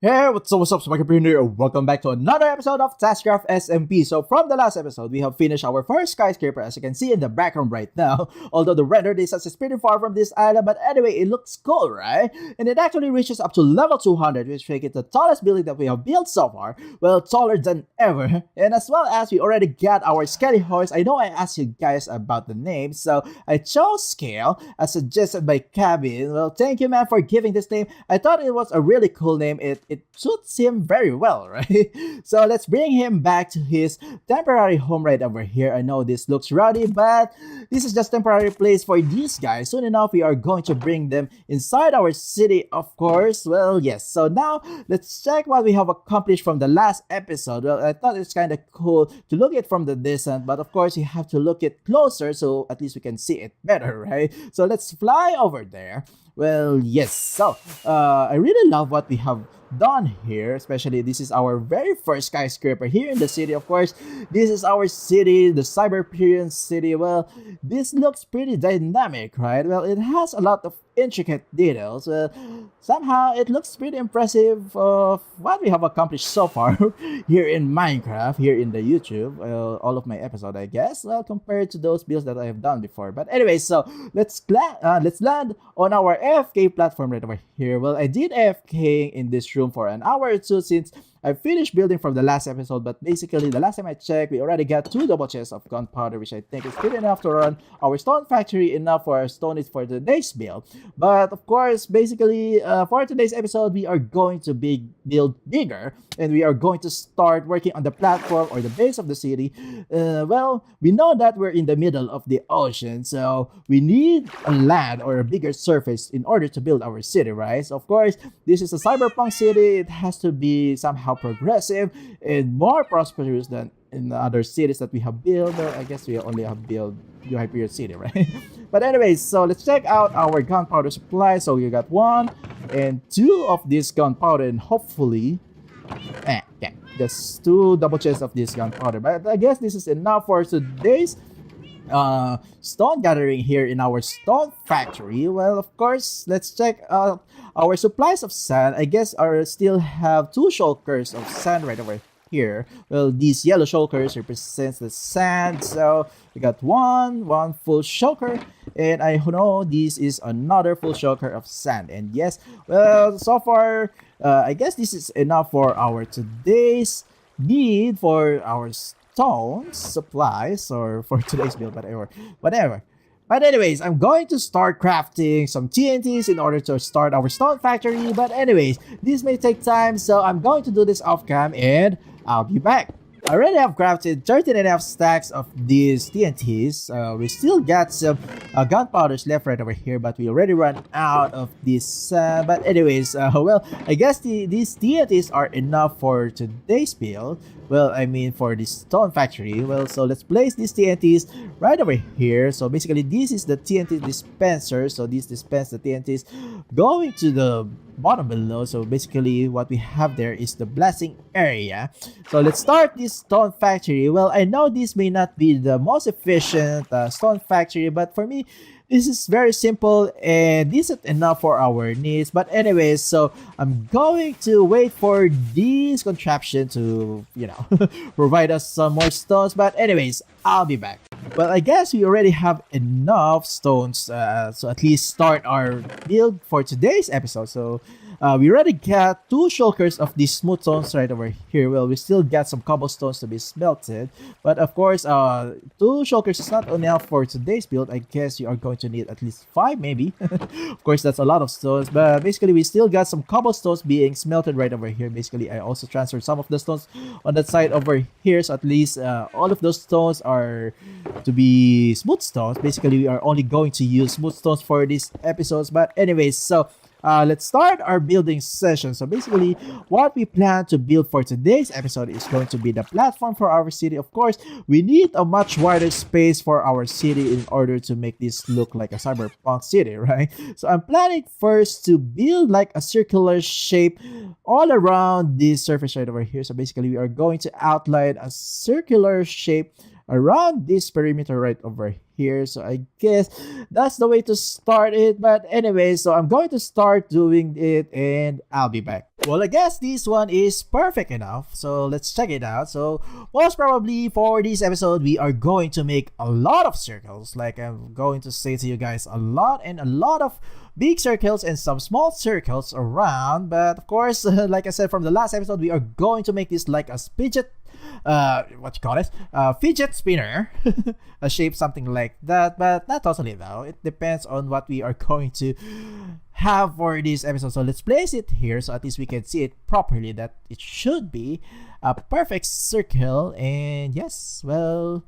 Hey, what's up, mikeyperion here. Welcome back to another episode of tazzcraft SMP. So from the last episode, we have finished our first skyscraper, as you can see in the background right now. Although the render distance is pretty far from this island, but anyway, it looks cool, right? And it actually reaches up to level 200, which makes it the tallest building that we have built so far. Well, taller than ever. And as well as we already got our skelly horse, I know I asked you guys about the name, so I chose Scale as suggested by Cabin. Well, thank you, man, for giving this name. I thought it was a really cool name. It suits him very well, right? So let's bring him back to his temporary home right over here. I know this looks rowdy, but this is just temporary place for these guys. Soon enough, we are going to bring them inside our city, of course. Well, yes. So now let's check what we have accomplished from the last episode. Well, I thought it's kind of cool to look at from the distance, but of course you have to look it closer so at least we can see it better, right? So let's fly over there. Well, yes. So, I really love what we have done here, especially this is our very first skyscraper here in the city. Of course, this is our city, the Cyberperion city. Well, this looks pretty dynamic, right? Well, it has a lot of intricate details. Somehow it looks pretty impressive of what we have accomplished so far here in Minecraft, here in the YouTube, all of my episodes, I guess, well, compared to those builds that I have done before. But anyway, so let's land on our AFK platform right over here. Well, I did AFK in this room for an hour or two since I finished building from the last episode, but basically the last time I checked, we already got 2 double chests of gunpowder, which I think is good enough to run our stone factory, enough for our stone is for today's build. But of course, basically, for today's episode, we are going to build bigger, and we are going to start working on the platform or the base of the city. Well, we know that we're in the middle of the ocean, so we need a land or a bigger surface in order to build our city, right? So of course, this is a cyberpunk city. It has to be somehow progressive and more prosperous than in the other cities that we have built. I guess we only have built Hyperion City, right? But anyways, so let's check out our gunpowder supply. So we got 1 and 2 of this gunpowder, and hopefully, yeah, just 2 double chests of this gunpowder. But I guess this is enough for today's stone gathering here in our stone factory. Well, of course, let's check out our supplies of sand. I guess I still have 2 shulkers of sand right over here. Well, these yellow shulkers represents the sand, so we got one full shulker, and I know this is another full shulker of sand. And yes, well, so far I guess this is enough for our today's need for our stone supplies, or for today's build, whatever. But anyways, I'm going to start crafting some TNTs in order to start our stone factory. But anyways, this may take time, so I'm going to do this off cam, and I'll be back. I already have crafted 13.5 stacks of these TNTs. We still got some gunpowders left right over here, but we already run out of this. But anyways, well, I guess these TNTs are enough for today's build. Well, I mean for the stone factory. Well, so let's place these TNTs right over here. So basically, this is the TNT dispenser. So this dispense the TNTs going to the bottom below. So basically, what we have there is the blasting area. So let's start this stone factory. Well, I know this may not be the most efficient stone factory, but for me, this is very simple and decent enough for our needs. But anyways, so I'm going to wait for this contraption to, provide us some more stones. But anyways, I'll be back. Well, I guess we already have enough stones so at least start our build for today's episode. So we already got 2 shulkers of these smooth stones right over here. Well, we still got some cobblestones to be smelted, but of course 2 shulkers is not enough for today's build. I guess you are going to need at least 5 maybe. Of course, that's a lot of stones, but basically we still got some cobblestones being smelted right over here. Basically, I also transferred some of the stones on that side over here, so at least all of those stones are to be smooth stones. Basically, we are only going to use smooth stones for these episodes. But anyways, so let's start our building session. So basically, what we plan to build for today's episode is going to be the platform for our city. Of course, we need a much wider space for our city in order to make this look like a cyberpunk city, right? So I'm planning first to build like a circular shape all around this surface right over here. So basically, we are going to outline a circular shape around this perimeter right over here. So I guess that's the way to start it. But anyway, so I'm going to start doing it and I'll be back. Well, I guess this one is perfect enough. So let's check it out. So most probably for this episode, we are going to make a lot of circles. Like I'm going to say to you guys a lot of big circles and some small circles around. But of course, like I said from the last episode, we are going to make this like a fidget fidget spinner a shape something like that, but not totally though. It depends on what we are going to have for this episode. So let's place it here so at least we can see it properly, that it should be a perfect circle. And yes, well,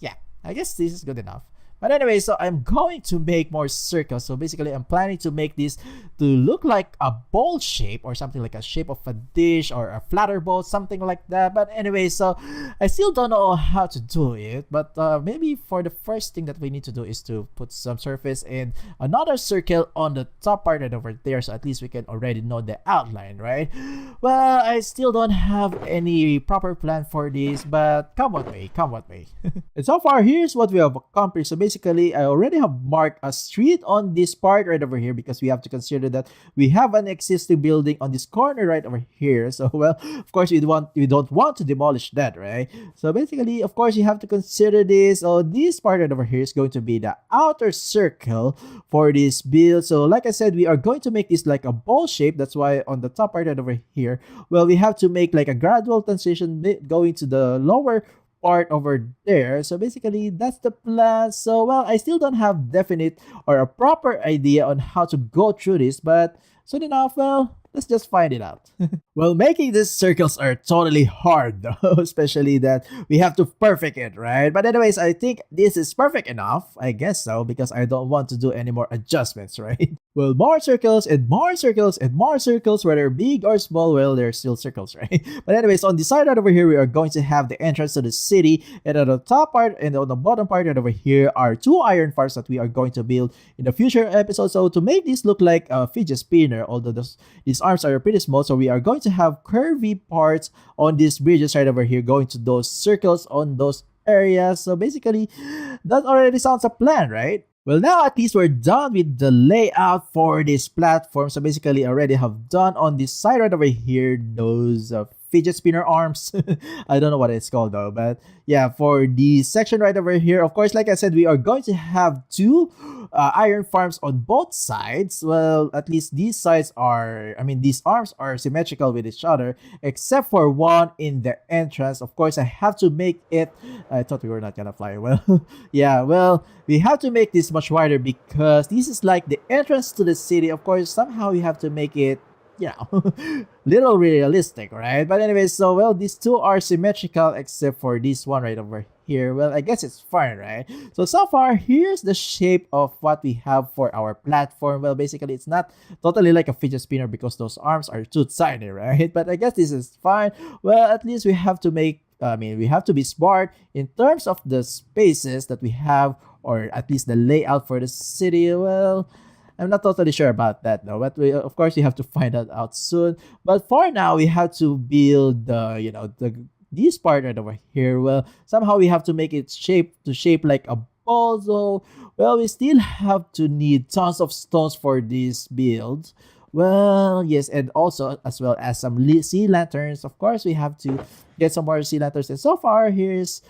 yeah, I guess this is good enough. But anyway, so I'm going to make more circles. So basically, I'm planning to make this to look like a bowl shape or something like a shape of a dish or a flatter bowl, something like that. But anyway, so I still don't know how to do it. But maybe for the first thing that we need to do is to put some surface and another circle on the top part right over there. So at least we can already know the outline, right? Well, I still don't have any proper plan for this, but come what may. And so far, here's what we have accomplished. So basically, I already have marked a street on this part right over here because we have to consider that we have an existing building on this corner right over here. So, well, of course, we don't want to demolish that, right? So basically, of course, you have to consider this. So this part right over here is going to be the outer circle for this build. So like I said, we are going to make this like a bowl shape. That's why on the top part right over here, well, we have to make like a gradual transition going to the lower part over there. So basically that's the plan. So well, I still don't have definite or a proper idea on how to go through this, but soon enough, well, let's just find it out. Well, making these circles are totally hard though, especially that we have to perfect it, right? But anyways, I think this is perfect enough. I guess so, because I don't want to do any more adjustments, right? Well, more circles and more circles and more circles, whether big or small, well, they're still circles, right? But anyways, on the side right over here, we are going to have the entrance to the city. And on the top part and on the bottom part right over here are two iron farms that we are going to build in the future episodes. So to make this look like a fidget spinner, although these arms are pretty small, so we are going to have curvy parts on these bridges right over here going to those circles on those areas. So basically, that already sounds a plan, right? Well, now at least we're done with the layout for this platform. So basically, I already have done on this side right over here those fidget spinner arms. I don't know what it's called though, but yeah, for the section right over here, of course, like I said, we are going to have two iron farms on both sides. Well, at least these sides are, these arms are symmetrical with each other, except for one in the entrance. Of course, I have to make it, I thought we were not gonna fly. Well, yeah, well, we have to make this much wider because this is like the entrance to the city. Of course, somehow we have to make it, little realistic, right? But anyway, so well, these two are symmetrical except for this one right over here. Well, I guess it's fine, right? So far, here's the shape of what we have for our platform. Well, basically, it's not totally like a fidget spinner because those arms are too tiny, right? But I guess this is fine. Well, at least we have to make, we have to be smart in terms of the spaces that we have, or at least the layout for the city. Well, I'm not totally sure about that though, but of course you have to find that out soon. But for now, we have to build this part right over here. Well, somehow we have to make it shape like a ball. So well, we still have to need tons of stones for this build. Well, yes, and also as well as some sea lanterns. Of course, we have to get some more sea lanterns. And so far, here's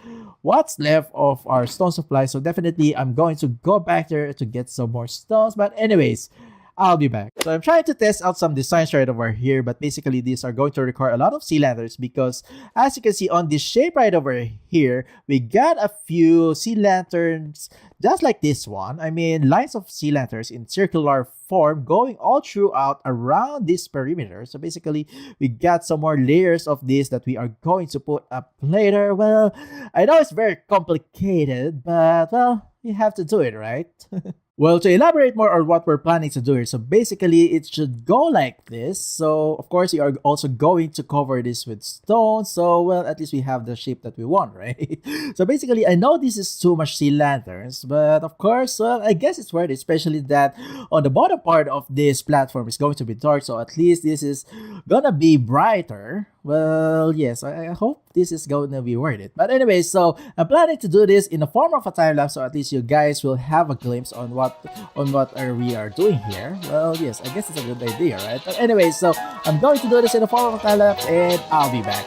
what's left of our stone supply. So definitely, I'm going to go back there to get some more stones. But anyways, I'll be back. So I'm trying to test out some designs right over here, but basically these are going to require a lot of sea lanterns because as you can see on this shape right over here, we got a few sea lanterns just like this one. Lines of sea lanterns in circular form going all throughout around this perimeter. So basically, we got some more layers of this that we are going to put up later. Well, I know it's very complicated, but well, you have to do it, right? Well, to elaborate more on what we're planning to do here, so basically it should go like this. So of course, we are also going to cover this with stone. So well, at least we have the shape that we want, right? So basically, I know this is too much sea lanterns, But of course, well, I guess it's worth it, especially that on the bottom part of this platform is going to be dark, so at least this is gonna be brighter. Well, yes, I hope this is going to be worth it. But anyway, so I'm planning to do this in the form of a time lapse, so at least you guys will have a glimpse on we are doing here. Well, yes, I guess it's a good idea, right? But anyway, so I'm going to do this in the form of a time lapse, and I'll be back.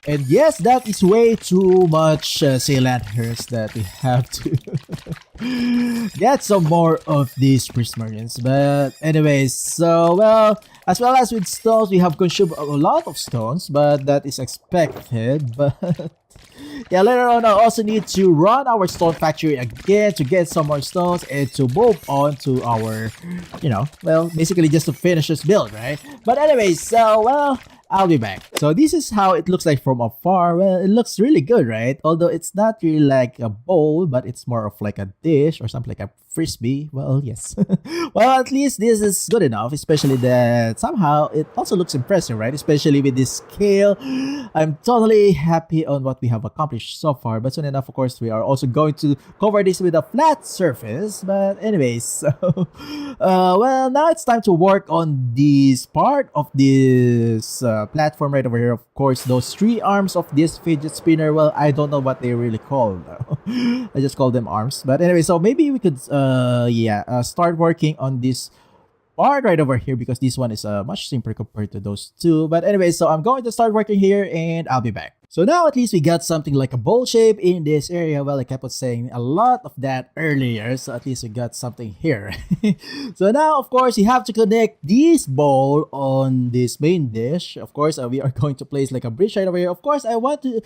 And yes, that is way too much sealant hairs that we have to get some more of these prismarines. But anyways, so well as with stones, we have consumed a lot of stones, but that is expected. But yeah, later on I also need to run our stone factory again to get some more stones and to move on to our, basically just to finish this build, right? But anyways, so I'll be back. So this is how it looks like from afar. Well, it looks really good, right? Although it's not really like a bowl, but it's more of like a dish or something like a frisbee. Well, yes. Well, at least this is good enough, especially that somehow it also looks impressive, right? Especially with this scale. I'm totally happy on what we have accomplished so far. But soon enough, of course, we are also going to cover this with a flat surface. But anyways, so well, now it's time to work on this part of this platform right over here. Of course, those three arms of this fidget spinner. Well, I don't know what they really call though. I just call them arms. But anyway, so maybe we could start working on this part right over here, because this one is much simpler compared to those two. But anyway, so I'm going to start working here and I'll be back. So now at least we got something like a bowl shape in this area. Well, I kept on saying a lot of that earlier, so at least we got something here. So now, of course, you have to connect this bowl on this main dish. Of course, we are going to place like a bridge right over here. Of course, I want to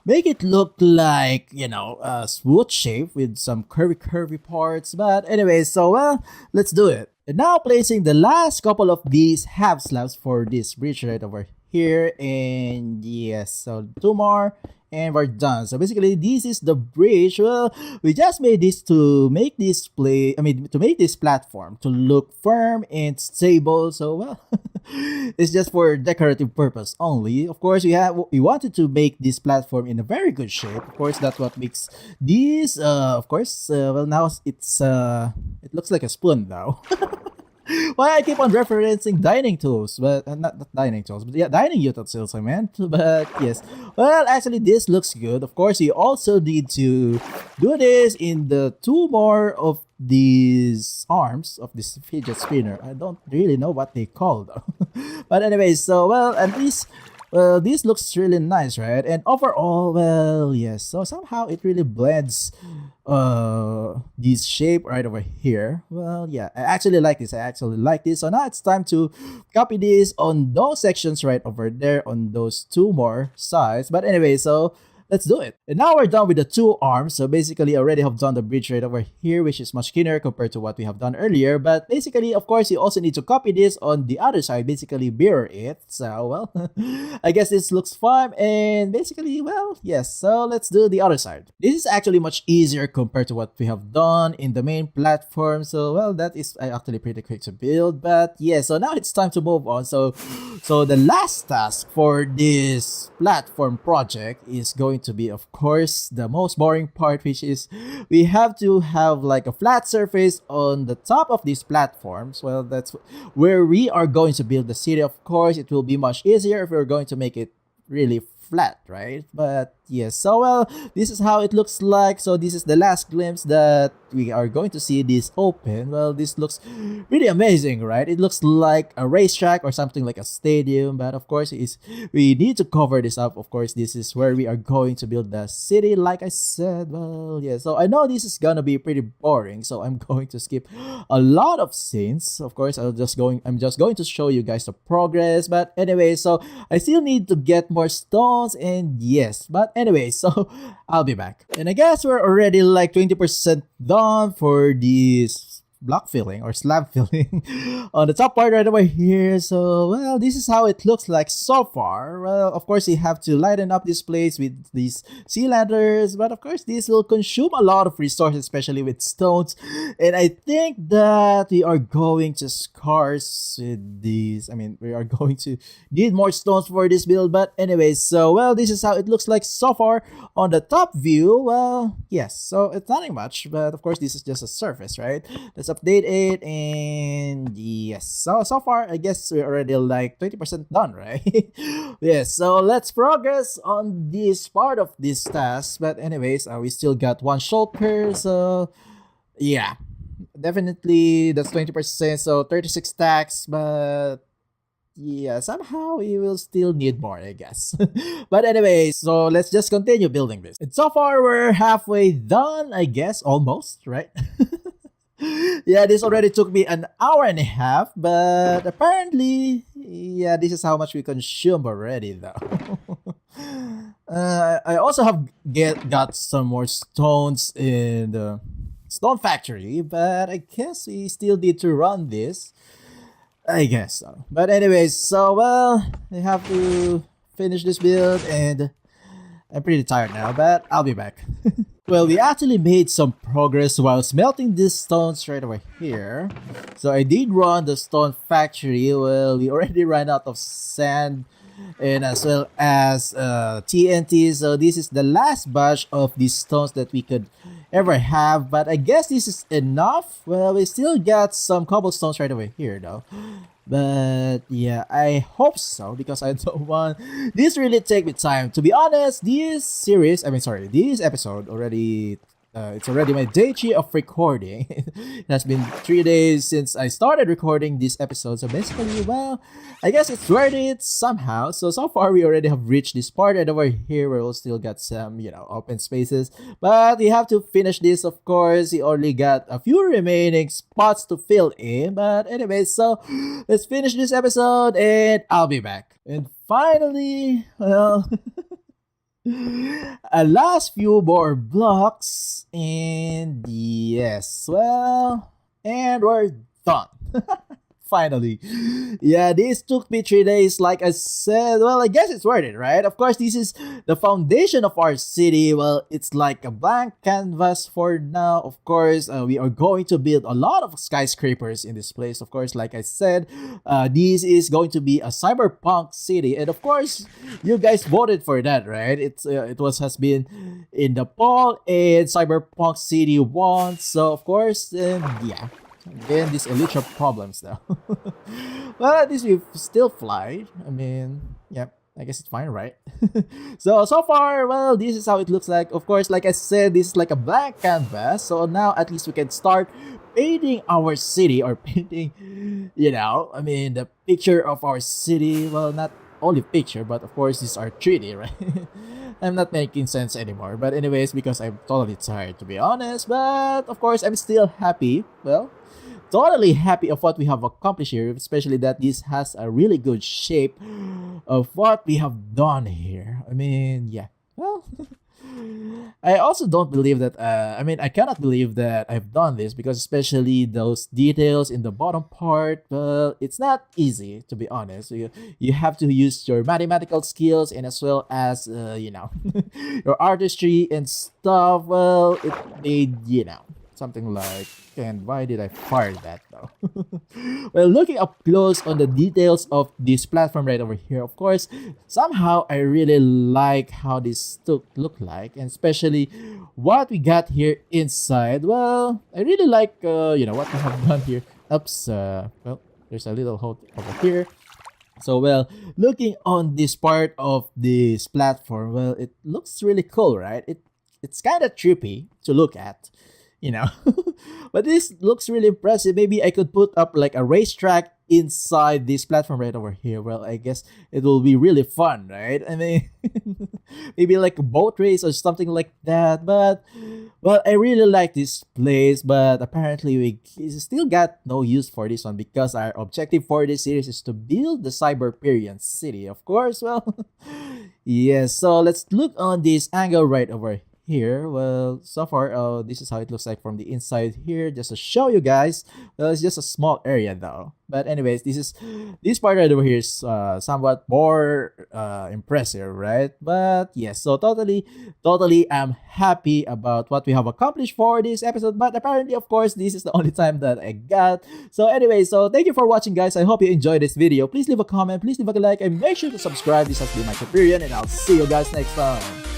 make it look like, you know, a smooth shape with some curvy parts. But anyway, so well, let's do it. And now placing the last couple of these half slabs for this bridge right over here, and yes, so 2 more and we're done. So basically this is the bridge. Well, we just made this to make this to make this platform to look firm and stable. So well, it's just for decorative purpose only. Of course, we wanted to make this platform in a very good shape. Of course, that's what makes this of course well, now it's it looks like a spoon now. Why I keep on referencing dining tools, but not dining tools, but yeah, dining utensils I meant. But yes, well, actually this looks good. Of course, you also need to do this in the 2 more of these arms of this fidget spinner. I don't really know what they call though. But anyway, so well, at least well, this looks really nice, right? And overall, well, yes, so somehow it really blends this shape right over here. Well, yeah, I actually like this. So now it's time to copy this on those sections right over there on those 2 more sides. But anyway, so let's do it. And now we're done with the 2 arms. So basically, I already have done the bridge right over here, which is much thinner compared to what we have done earlier. But basically, of course, you also need to copy this on the other side, basically mirror it. So, well, I guess this looks fine. And basically, well, yes. So let's do the other side. This is actually much easier compared to what we have done in the main platform. So, well, that is actually pretty quick to build. But yeah, so now it's time to move on. So the last task for this platform project is going to be, of course, the most boring part, which is we have to have like a flat surface on the top of these platforms. Well, that's where we are going to build the city. Of course, it will be much easier if we're going to make it really flat, right? But yes, so well, this is how it looks like. So this is the last glimpse that we are going to see this open. Well, this looks really amazing, right? It looks like a racetrack or something like a stadium, but of course we need to cover this up. Of course, this is where we are going to build the city, like I said. Well, yeah, so I know this is gonna be pretty boring, so I'm going to skip a lot of scenes. Of course, I'm just going to show you guys the progress. But anyway, so I still need to get more stones, and yes, but anyway, so I'll be back. And I guess we're already like 20% done for this block filling or slab filling on the top part right over here. So well, this is how it looks like so far. Well, of course, you have to lighten up this place with these sea lanterns, but of course this will consume a lot of resources, especially with stones, and I think that we are going to scarce with these. I mean, we are going to need more stones for this build. But anyway, so well, this is how it looks like so far on the top view. Well, yes, so it's nothing much, but of course this is just a surface, right? Let's update it, and yes, so far I guess we're already like 20% done, right? Yes, so let's progress on this part of this task. But anyways, we still got 1 shulker, so yeah, definitely that's 20%, so 36 stacks. But yeah, somehow we will still need more, I guess. But anyway, so let's just continue building this. And so far we're halfway done, I guess, almost, right? Yeah, this already took me an hour and a half, but apparently, yeah, this is how much we consume already, though. I also have got some more stones in the stone factory, but I guess we still need to run this. I guess so. But anyways, so well, I have to finish this build, and I'm pretty tired now, but I'll be back. Well, we actually made some progress while smelting these stones right over here. So I did run the stone factory. Well, we already ran out of sand and as well as TNT. So this is the last batch of these stones that we could ever have. But I guess this is enough. Well, we still got some cobblestones right over here though. But yeah, I hope so, because I don't want this really take me time. To be honest, this episode already It's already my day 3 of recording. It has been 3 days since I started recording this episode. So basically, well, I guess it's worth it somehow. So far we already have reached this part, and over here we'll still got some, open spaces. But we have to finish this, of course. We only got a few remaining spots to fill in. But anyway, so let's finish this episode and I'll be back. And finally, well... a last few more blocks, and yes, well, and we're done. Finally. Yeah, this took me 3 days, like I said. Well, I guess it's worth it, right? Of course, this is the foundation of our city. Well, it's like a blank canvas for now. Of course, we are going to build a lot of skyscrapers in this place. Of course, like I said, this is going to be a cyberpunk city. And of course, you guys voted for that, right? Has been in the poll, and cyberpunk city won. So, of course, yeah. Again, these elytra problems though. Well, at least we still fly. I mean, yep, I guess it's fine, right? So far, well, this is how it looks like. Of course, like I said, this is like a blank canvas. So now at least we can start painting our city, or painting, I mean, the picture of our city. Well, not only picture, but of course, these are 3D, right? I'm not making sense anymore. But anyways, because I'm totally tired, to be honest. But of course, I'm still happy. Well, totally happy of what we have accomplished here, especially that this has a really good shape of what we have done here. I mean, yeah. Well, I also don't believe that, I cannot believe that I've done this, because especially those details in the bottom part, well, it's not easy, to be honest. You have to use your mathematical skills, and as well as, your artistry and stuff. Well, it made, something like, and why did I fire that though? Well, looking up close on the details of this platform right over here, of course, somehow I really like how this look like, and especially what we got here inside. Well, I really like, what we have done here. Oops, well, there's a little hole over here. So, well, looking on this part of this platform, well, it looks really cool, right? It's kind of trippy to look at. But this looks really impressive. Maybe I could put up like a racetrack inside this platform right over here. Well, I guess it will be really fun, right? I mean, maybe like a boat race or something like that. But, well, I really like this place, but apparently we still got no use for this one, because our objective for this series is to build the perion city, of course. Well, yes, so let's look on this angle right over here. Well, so far, this is how it looks like from the inside here, just to show you guys. Well, it's just a small area though. But anyways, this part right over here is somewhat more impressive, right? But yes, so totally I'm happy about what we have accomplished for this episode. But apparently, of course, this is the only time that I got. So anyway, so thank you for watching, guys. I hope you enjoyed this video. Please leave a comment, please leave a like, and make sure to subscribe. This has been mikeyperion, and I'll see you guys next time.